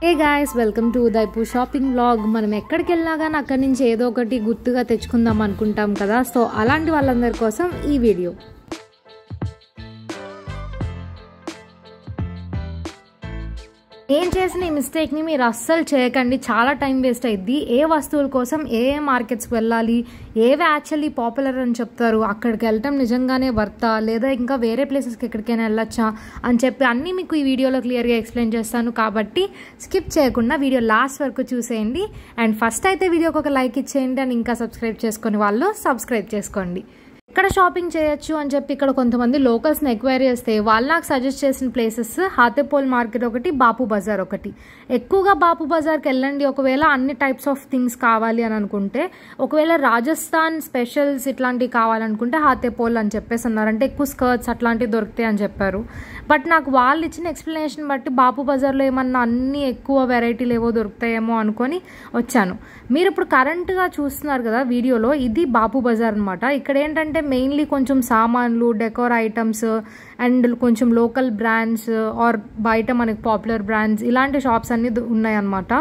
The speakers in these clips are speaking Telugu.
Hey guys, welcome to Udaipur shopping vlog. మనం ఎక్కడికి వెళ్ళినా కానీ అక్కడి నుంచి ఏదో ఒకటి గుర్తుగా తెచ్చుకుందాం అనుకుంటాం కదా. సో అలాంటి వాళ్ళందరి కోసం ఈ వీడియో. నేను చేసిన ఈ మిస్టేక్ని మీరు అస్సలు చేయకండి, చాలా టైం వేస్ట్ అయ్యిద్ది. ఏ వస్తువుల కోసం ఏ మార్కెట్స్కి వెళ్ళాలి, ఏవి యాక్చువల్లీ పాపులర్ అని చెప్తారు, అక్కడికి వెళ్ళటం నిజంగానే వర్తా లేదా ఇంకా వేరే ప్లేసెస్కి ఎక్కడికైనా వెళ్ళొచ్చా అని చెప్పి అన్నీ మీకు ఈ వీడియోలో క్లియర్గా ఎక్స్ప్లెయిన్ చేస్తాను. కాబట్టి స్కిప్ చేయకుండా వీడియో లాస్ట్ వరకు చూసేయండి. అండ్ ఫస్ట్ అయితే వీడియోకి ఒక లైక్ ఇచ్చేయండి. అండ్ ఇంకా సబ్స్క్రైబ్ చేసుకుని వాళ్ళు సబ్స్క్రైబ్ చేసుకోండి. ఇక్కడ షాపింగ్ చేయొచ్చు అని చెప్పి ఇక్కడ కొంతమంది లోకల్స్ని ఎంక్వైరీ చేస్తే వాళ్ళు నాకు సజెస్ట్ చేసిన ప్లేసెస్ హాతేపోల్ మార్కెట్ ఒకటి, బాపు బజార్ ఒకటి. ఎక్కువగా బాపు బజార్కి వెళ్ళండి ఒకవేళ అన్ని టైప్స్ ఆఫ్ థింగ్స్ కావాలి అని అనుకుంటే. ఒకవేళ రాజస్థాన్ స్పెషల్స్ ఇట్లాంటివి కావాలనుకుంటే హాతేపోల్ అని చెప్పేసి అన్నారు. అంటే ఎక్కువ స్కర్ట్స్ అట్లాంటివి దొరుకుతాయి అని చెప్పారు. బట్ నాకు వాళ్ళు ఇచ్చిన ఎక్స్ప్లెనేషన్ బట్టి బాపు బజార్లో ఏమన్నా అన్ని ఎక్కువ వెరైటీలు ఏవో దొరుకుతాయేమో అనుకొని వచ్చాను. మీరు ఇప్పుడు కరెంట్గా చూస్తున్నారు కదా వీడియోలో, ఇది బాపు బజార్ అనమాట. ఇక్కడ ఏంటంటే మెయిన్లీ కొంచెం సామాన్లు, డెకోర్ ఐటమ్స్ అండ్ కొంచెం లోకల్ బ్రాండ్స్ ఆర్ బయట మనకి పాపులర్ బ్రాండ్స్ ఇలాంటి షాప్స్ అన్నీ ఉన్నాయన్నమాట.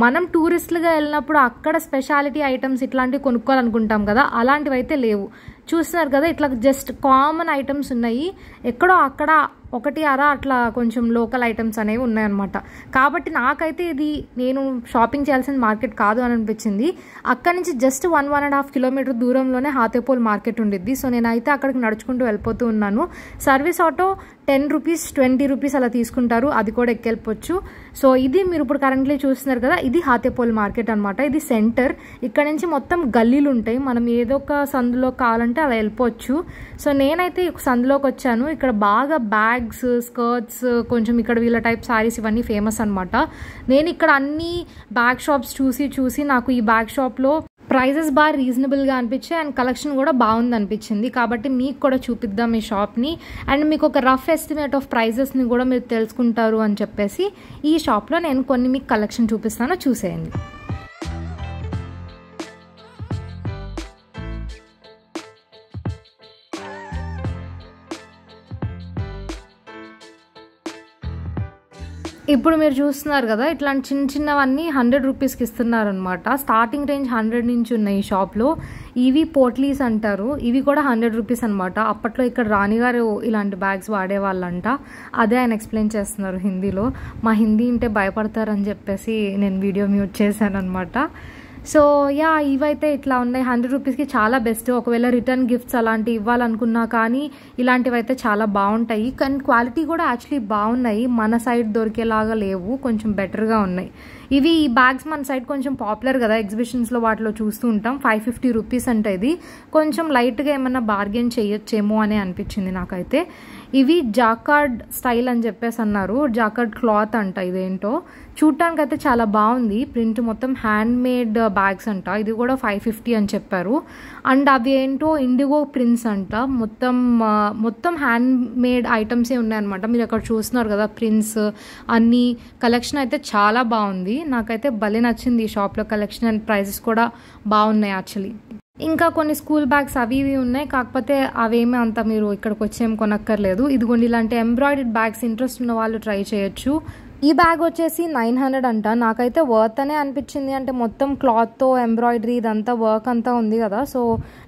మనం టూరిస్టులుగా వెళ్ళినప్పుడు అక్కడ స్పెషాలిటీ ఐటమ్స్ ఇట్లాంటివి కొనుక్కోవాలనుకుంటాం కదా, అలాంటివి అయితే లేవు. చూస్తున్నారు కదా, ఇట్లా జస్ట్ కామన్ ఐటమ్స్ ఉన్నాయి. ఎక్కడో అక్కడ ఒకటి అరా అట్లా కొంచెం లోకల్ ఐటమ్స్ అనేవి ఉన్నాయన్నమాట. కాబట్టి నాకైతే ఇది నేను షాపింగ్ చేయాల్సిన మార్కెట్ కాదు అని అనిపించింది. అక్కడి నుంచి జస్ట్ 1.5 కిలోమీటర్ దూరంలోనే హాతేపోల్ మార్కెట్ ఉండిద్ది. సో నేనైతే అక్కడికి నడుచుకుంటూ వెళ్ళిపోతూ ఉన్నాను. సర్వీస్ ఆటో 10 రూపీస్ 20 రూపీస్ అలా తీసుకుంటారు, అది కూడా ఎక్కెళ్ళిపోవచ్చు. సో ఇది మీరు ఇప్పుడు కరెంట్లీ చూస్తున్నారు కదా, ఇది హాతేపోల్ మార్కెట్ అనమాట. ఇది సెంటర్. ఇక్కడ నుంచి మొత్తం గల్లీలు ఉంటాయి, మనం ఏదో ఒక సందులో కావాలంటే అలా వెళ్ళిపోవచ్చు. సో నేనైతే సందులోకి వచ్చాను. ఇక్కడ బాగా బ్యాగ్స్, స్కర్ట్స్, కొంచెం ఇక్కడ వీళ్ళ టైప్ సారీస్ ఇవన్నీ ఫేమస్ అనమాట. నేను ఇక్కడ అన్ని బ్యాగ్ షాప్స్ చూసి నాకు ఈ బ్యాగ్ షాప్లో ప్రైజెస్ బాగా రీజనబుల్గా అనిపించాయి అండ్ కలెక్షన్ కూడా బాగుంది అనిపించింది. కాబట్టి మీకు కూడా చూపిద్దాం ఈ షాప్ని. అండ్ మీకు ఒక రఫ్ ఎస్టిమేట్ ఆఫ్ ప్రైజెస్ని కూడా మీరు తెలుసుకుంటారు అని చెప్పేసి ఈ షాప్లో నేను కొన్ని మీకు కలెక్షన్ చూపిస్తాను, చూసేయండి. ఇప్పుడు మీరు చూస్తున్నారు కదా, ఇట్లాంటి చిన్నవన్నీ 100 రూపీస్కి ఇస్తున్నారు అనమాట. స్టార్టింగ్ రేంజ్ 100 నుంచి ఉన్నాయి ఈ షాప్లో. ఇవి పోట్లీస్ అంటారు, ఇవి కూడా 100 రూపీస్ అనమాట. అప్పట్లో ఇక్కడ రాణిగారు ఇలాంటి బ్యాగ్స్ వాడేవాళ్ళంట. అదే ఆయన ఎక్స్ప్లెయిన్ చేస్తున్నారు హిందీలో. మా హిందీ అంటే భయపడతారని చెప్పేసి నేను వీడియో మ్యూట్ చేశాను అనమాట. సో యా, ఇవైతే ఇట్లా ఉన్నాయి 100 రూపీస్కి, చాలా బెస్ట్. ఒకవేళ రిటర్న్ గిఫ్ట్స్ అలాంటివి ఇవ్వాలనుకున్నా కానీ ఇలాంటివి అయితే చాలా బాగుంటాయి. కానీ క్వాలిటీ కూడా యాక్చువల్లీ బాగున్నాయి, మన సైడ్ దొరికేలాగా లేవు, కొంచెం బెటర్గా ఉన్నాయి. ఇవి ఈ బ్యాగ్స్ మన సైడ్ కొంచెం పాపులర్ కదా, ఎగ్జిబిషన్స్లో వాటిలో చూస్తూ ఉంటాం. 550 రూపీస్ అంటే ఇది కొంచెం లైట్గా ఏమన్నా బార్గెన్ చేయొచ్చేమో అని అనిపించింది నాకైతే. ఇవి జాకార్డ్ స్టైల్ అని చెప్పేసి అన్నారు, జాకార్డ్ క్లాత్ అంట. ఇదేంటో చూడటానికి అయితే చాలా బాగుంది, ప్రింట్ మొత్తం హ్యాండ్ మేడ్ బ్యాగ్స్ అంట. ఇది కూడా 550 అని చెప్పారు. అండ్ అవి ఏంటో ఇండిగో ప్రింట్స్ అంట. మొత్తం హ్యాండ్ మేడ్ ఐటమ్సే ఉన్నాయన్నమాట. మీరు అక్కడ చూస్తున్నారు కదా ప్రింట్స్ అన్ని. కలెక్షన్ అయితే చాలా బాగుంది, నాకైతే భలే నచ్చింది ఈ షాప్లో కలెక్షన్. అండ్ ప్రైజెస్ కూడా బాగున్నాయి యాక్చువల్లీ. ఇంకా కొన్ని స్కూల్ బ్యాగ్స్ అవి ఇవి ఉన్నాయి, కాకపోతే అవేమీ అంత మీరు ఇక్కడికి వచ్చేం కొనక్కర్లేదు. ఇదిగోండి ఇలాంటి ఎంబ్రాయిడరీ బ్యాగ్స్ ఇంట్రెస్ట్ ఉన్న వాళ్ళు ట్రై చేయొచ్చు. ఈ బ్యాగ్ వచ్చేసి 900 అంట. నాకైతే వర్త్ అనే అనిపించింది. అంటే మొత్తం క్లాత్తో ఎంబ్రాయిడరీ ఇదంతా వర్క్ అంతా ఉంది కదా. సో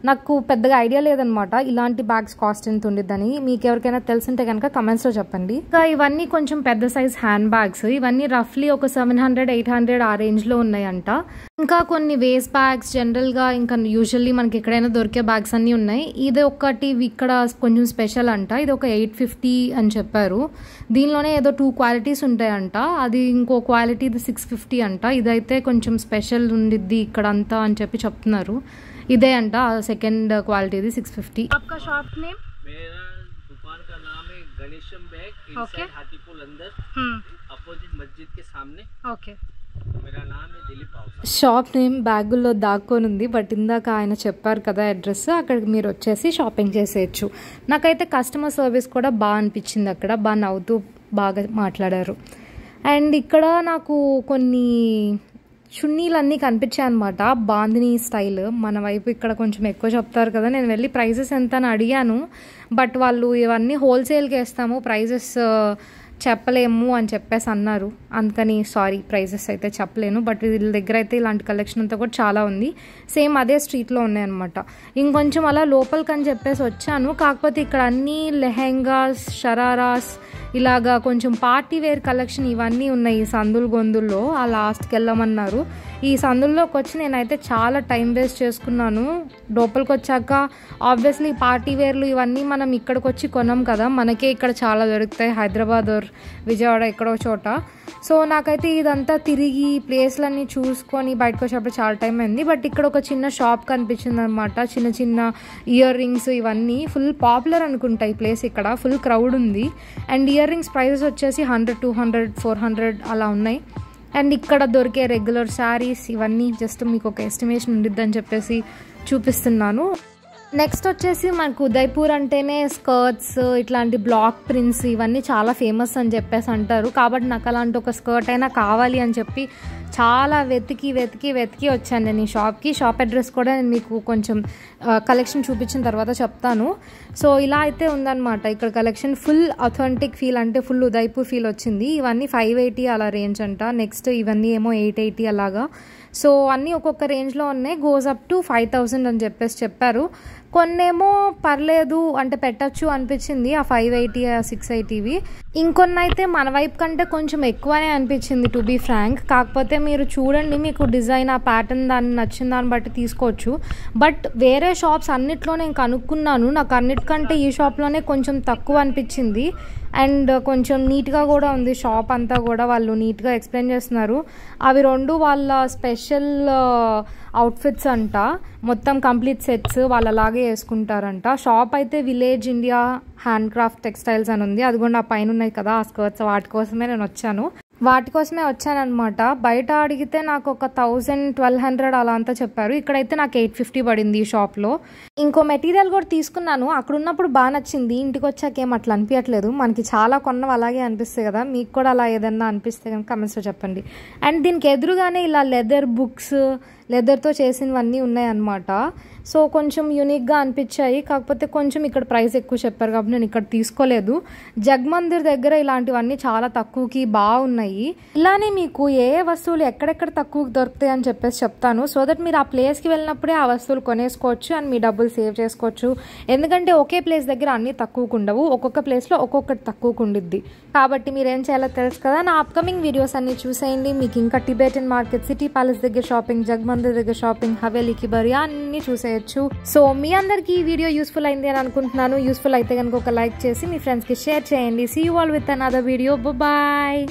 నాకు పెద్దగా ఐడియా లేదనమాట ఇలాంటి బ్యాగ్స్ కాస్ట్ ఎంత ఉండిద్దని. మీకు ఎవరికైనా తెలుసుంటే కనుక కమెంట్స్లో చెప్పండి. ఇంకా ఇవన్నీ కొంచెం పెద్ద సైజ్ హ్యాండ్ బ్యాగ్స్. ఇవన్నీ రఫ్లీ ఒక 700-800 ఆ రేంజ్లో ఉన్నాయంట. ఇంకా కొన్ని వేస్ట్ బ్యాగ్స్ జనరల్గా ఇంకా యూజువల్లీ మనకి ఎక్కడైనా దొరికే బ్యాగ్స్ అన్నీ ఉన్నాయి. ఇది ఒకటి ఇక్కడ కొంచెం స్పెషల్ అంట. ఇది ఒక 850 అని చెప్పారు. దీనిలోనే ఏదో 2 క్వాలిటీస్ ఉంటాయంట. అది ఇంకో క్వాలిటీ ఇది 650 అంట. ఇదైతే కొంచెం స్పెషల్ ఉండిద్ది ఇక్కడ అంతా అని చెప్పి చెప్తున్నారు. ఇదే అంట సెకండ్ క్వాలిటీ, ఇది 650. आपका शॉप नेम? मेरा दुकान का नाम है गणेशम बैग, इनसाइड हाथीपुल अंदर, अपोजिट मस्जिद के सामने. ఓకే. मेरा नाम है दिलीप हाउस. షాప్ నేమ్ బ్యాగుల్లో దాక్కొని ఉంది, బట్ ఇందాక ఆయన చెప్పారు కదా అడ్రస్, అక్కడికి మీరు వచ్చేసి షాపింగ్ చేసేయచ్చు. నాకైతే కస్టమర్ సర్వీస్ కూడా బాగా అనిపించింది, అక్కడ బాగా నవ్వుతూ బాగా మాట్లాడారు. అండ్ ఇక్కడ నాకు కొన్ని చున్నీలు అన్నీ కనిపించాయి అనమాట, బాందిని స్టైల్. మన వైపు ఇక్కడ కొంచెం ఎక్కువ చెప్తారు కదా. నేను వెళ్ళి ప్రైజెస్ ఎంత అని అడిగాను, బట్ వాళ్ళు ఇవన్నీ హోల్సేల్కి వేస్తాము, ప్రైజెస్ చెప్పలేము అని చెప్పేసి అన్నారు. అందుకని సారీ, ప్రైజెస్ అయితే చెప్పలేను. బట్ వీళ్ళ దగ్గర అయితే ఇలాంటి కలెక్షన్ అంతా కూడా చాలా ఉంది. సేమ్ అదే స్ట్రీట్లో ఉన్నాయన్నమాట. ఇంకొంచెం అలా లోపలికి అని చెప్పేసి వచ్చాను. కాకపోతే ఇక్కడ అన్నీ లెహెంగాస్, షరారాస్, ఇలాగా కొంచెం పార్టీ వేర్ కలెక్షన్ ఇవన్నీ ఉన్నాయి ఈ సందులు గొందుల్లో. ఆ లాస్ట్కి వెళ్ళమన్నారు. ఈ సందుల్లోకి వచ్చి నేనైతే చాలా టైం వేస్ట్ చేసుకున్నాను. లోపలికి వచ్చాక ఆబ్వియస్లీ పార్టీ వేర్లు ఇవన్నీ మనం ఇక్కడికి వచ్చి కొనం కదా, మనకే ఇక్కడ చాలా దొరుకుతాయి, హైదరాబాద్ ఆర్ విజయవాడ ఎక్కడో చోట. సో నాకైతే ఇదంతా తిరిగి ప్లేస్లన్నీ చూసుకొని బయటకు వచ్చేటప్పుడు చాలా టైం అయింది. బట్ ఇక్కడ ఒక చిన్న షాప్ కనిపించింది అనమాట. చిన్న చిన్న ఇయర్ రింగ్స్ ఇవన్నీ ఫుల్ పాపులర్ అనుకుంటా ఈ ప్లేస్. ఇక్కడ ఫుల్ క్రౌడ్ ఉంది. అండ్ ఇయర్ రింగ్స్ ప్రైజెస్ వచ్చేసి 100, 200, 400 అలా ఉన్నాయి. అండ్ ఇక్కడ దొరికే రెగ్యులర్ శారీస్ ఇవన్నీ జస్ట్ మీకు ఒక ఎస్టిమేషన్ ఉండిద్దని చెప్పేసి చూపిస్తున్నాను. నెక్స్ట్ వచ్చేసి మనకు ఉదయ్పూర్ అంటేనే స్కర్ట్స్, ఇట్లాంటి బ్లాక్ ప్రింట్స్ ఇవన్నీ చాలా ఫేమస్ అని చెప్పేసి అంటారు. కాబట్టి నాకు అలాంటి ఒక స్కర్ట్ అయినా కావాలి అని చెప్పి చాలా వెతికి వచ్చాను నేను ఈ షాప్కి. షాప్ అడ్రస్ కూడా నేను మీకు కొంచెం కలెక్షన్ చూపించిన తర్వాత చెప్తాను. సో ఇలా అయితే ఉందన్నమాట ఇక్కడ కలెక్షన్. ఫుల్ అథెంటిక్ ఫీల్, అంటే ఫుల్ ఉదయ్పూర్ ఫీల్ వచ్చింది. ఇవన్నీ 580 అలా రేంజ్ అంట. నెక్స్ట్ ఇవన్నీ ఏమో 880 అలాగా. సో అన్నీ ఒక్కొక్క రేంజ్లో ఉన్నాయి. గోస్ అప్ టు 5000 అని చెప్పేసి చెప్పారు. కొన్నేమో పర్లేదు అంటే పెట్టచ్చు అనిపించింది, ఆ 580, 680వి. ఇంకొన్ని అయితే మన వైపు కంటే కొంచెం ఎక్కువనే అనిపించింది టు బీ ఫ్రాంక్. కాకపోతే మీరు చూడండి, మీకు డిజైన్ ఆ ప్యాటర్న్ దాన్ని నచ్చిన దాన్ని బట్టి తీసుకోవచ్చు. బట్ వేరే షాప్స్ అన్నిట్లో నేను కనుక్కున్నాను, నాకు అన్నిటికంటే ఈ షాప్లోనే కొంచెం తక్కువ అనిపించింది. అండ్ కొంచెం నీట్గా కూడా ఉంది షాప్ అంతా కూడా. వాళ్ళు నీట్గా ఎక్స్ప్లెయిన్ చేస్తున్నారు. అవి 2 వాళ్ళ స్పెషల్ అవుట్ఫిట్స్ అంట, మొత్తం కంప్లీట్ సెట్స్ వాళ్ళు అలాగే వేసుకుంటారంట. షాప్ అయితే village India hand craft textiles అని ఉంది. అది కూడా ఆ పైన ఉన్నాయి కదా ఆ స్కర్ట్స్, వాటి కోసమే వచ్చానమాట. బయట అడిగితే నాకు ఒక 1000, 1200 అలా అంతా చెప్పారు. ఇక్కడైతే నాకు 850 పడింది ఈ షాప్లో. ఇంకో మెటీరియల్ కూడా తీసుకున్నాను. అక్కడ ఉన్నప్పుడు బాగా నచ్చింది, ఇంటికి వచ్చాక ఏం అట్లా అనిపించట్లేదు. మనకి చాలా కొన్నవి అలాగే అనిపిస్తాయి కదా, మీకు కూడా అలా ఏదన్నా అనిపిస్తే కనుక కమెంట్స్లో చెప్పండి. అండ్ దీనికి ఎదురుగానే ఇలా లెదర్ బుక్స్, లెదర్తో చేసినవన్నీ ఉన్నాయన్నమాట. సో కొంచెం యూనిక్గా అనిపించాయి. కాకపోతే కొంచెం ఇక్కడ ప్రైస్ ఎక్కువ చెప్పారు కాబట్టి నేను ఇక్కడ తీసుకోలేదు. జగ్మందిర్ దగ్గర ఇలాంటివన్నీ చాలా తక్కువకి బాగున్నాయి. ఇలానే మీకు ఏ వస్తువులు ఎక్కడెక్కడ తక్కువకి దొరుకుతాయి అని చెప్పేసి చెప్తాను. సో దట్ మీరు ఆ ప్లేస్కి వెళ్ళినప్పుడే ఆ వస్తువులు కొనేసుకోవచ్చు అండ్ మీ డబ్బులు సేవ్ చేసుకోవచ్చు. ఎందుకంటే ఒకే ప్లేస్ దగ్గర అన్నీ తక్కువకు ఉండవు, ఒక్కొక్క ప్లేస్లో ఒక్కొక్కటి తక్కువకు ఉండిద్ది. కాబట్టి మీరు ఏం చేయాలో తెలుసు కదా. నా అప్కమింగ్ వీడియోస్ అన్ని చూసేయండి. మీకు ఇంకా టిబెటన్ మార్కెట్, సిటీ ప్యాలెస్ దగ్గర షాపింగ్, జగ్మందిర్ దగ్గర షాపింగ్, హవేలీకి బరి అన్ని చూసేయచ్చు. సో మీ అందరికీ ఈ వీడియో యూస్ఫుల్ అయింది అని అనుకుంటున్నాను. యూస్ఫుల్ అయితే కనుక ఒక లైక్ చేసి మీ ఫ్రెండ్స్కి షేర్ చేయండి. See you all with another video. Bye.